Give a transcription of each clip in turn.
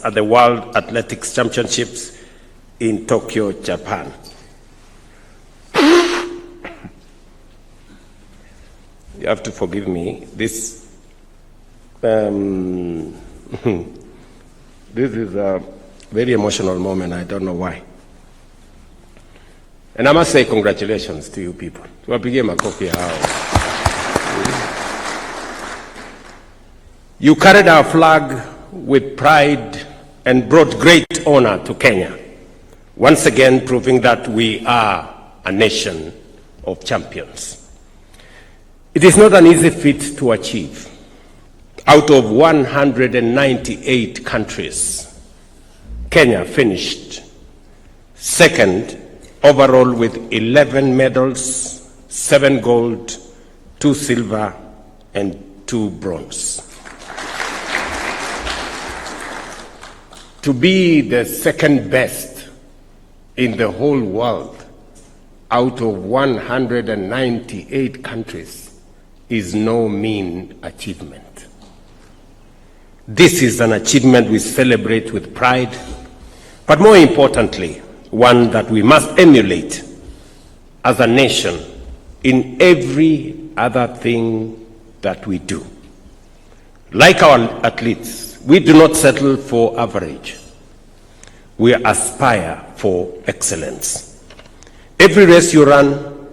us at the World Athletics Championships in Tokyo, Japan. You have to forgive me. This is a very emotional moment. I don't know why. And I must say congratulations to you people. Tuwapigie makofi hao. You carried our flag with pride and brought great honor to Kenya, once again proving that we are a nation of champions. It is not an easy feat to achieve. Out of 198 countries, Kenya finished second overall with 11 medals, 7 gold, 2 silver, and 2 bronze. To be the second best in the whole world out of 198 countries is no mean achievement. This is an achievement we celebrate with pride, but more importantly, one that we must emulate as a nation in every other thing that we do. Like our athletes, we do not settle for average. We aspire for excellence. Every race you run,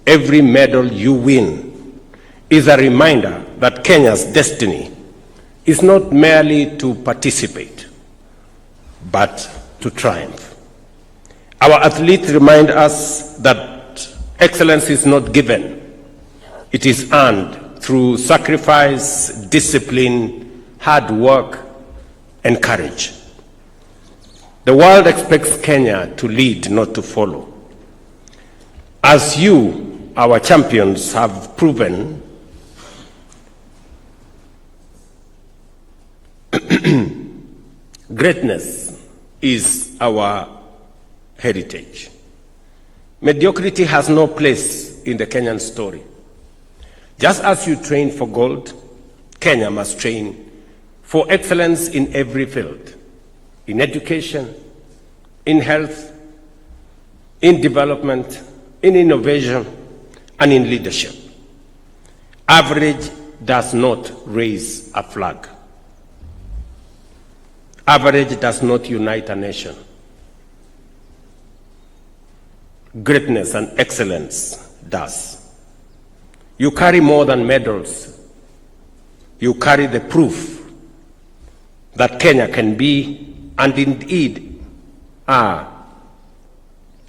every medal you win is a reminder that Kenya's destiny is not merely to participate, but to triumph. Our athletes remind us that excellence is not given. It is earned through sacrifice, discipline, hard work, and courage. The world expects Kenya to lead, not to follow. As you, our champions, have proven, greatness is our heritage. Mediocrity has no place in the Kenyan story. Just as you train for gold, Kenya must train for excellence in every field, in education, in health, in development, in innovation, and in leadership. Average does not raise a flag. Average does not unite a nation. Greatness and excellence does. You carry more than medals. You carry the proof that Kenya can be, and indeed are,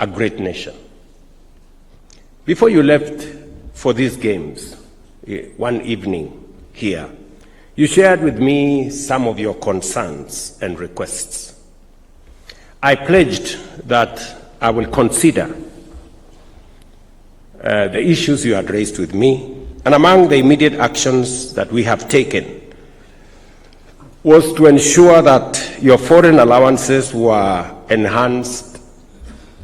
a great nation. Before you left for these games, one evening here, you shared with me some of your concerns and requests. I pledged that I will consider the issues you had raised with me, and among the immediate actions that we have taken was to ensure that your foreign allowances were enhanced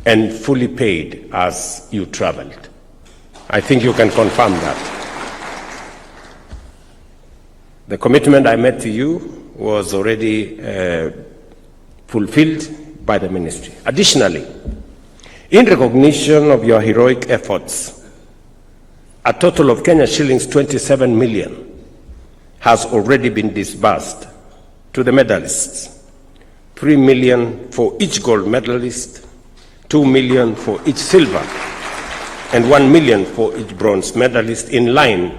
and fully paid as you traveled. I think you can confirm that. The commitment I made to you was already fulfilled by the ministry. Additionally, in recognition of your heroic efforts, a total of Kenya shillings 27 million has already been disbursed to the medalists. 3 million for each gold medalist, 2 million for each silver, and 1 million for each bronze medalist, in line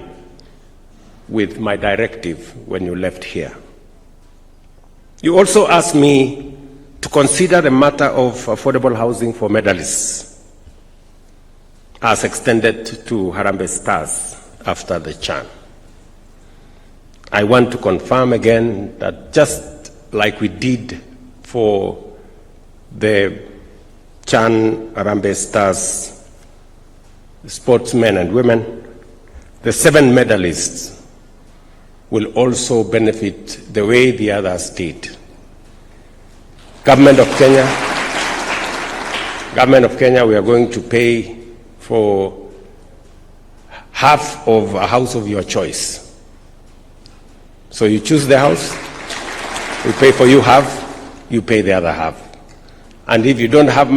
with my directive when you left here. You also asked me to consider the matter of affordable housing for medalists as extended to Harambee Stars after the CHAN. I want to confirm again that just like we did for the CHAN Harambee Stars sportsmen and women, the 7 medalists will also benefit the way the others did. Government of Kenya, we are going to pay for half of a house of your choice. So you choose the house, we pay for you half, you pay the other half. And if you don't have money,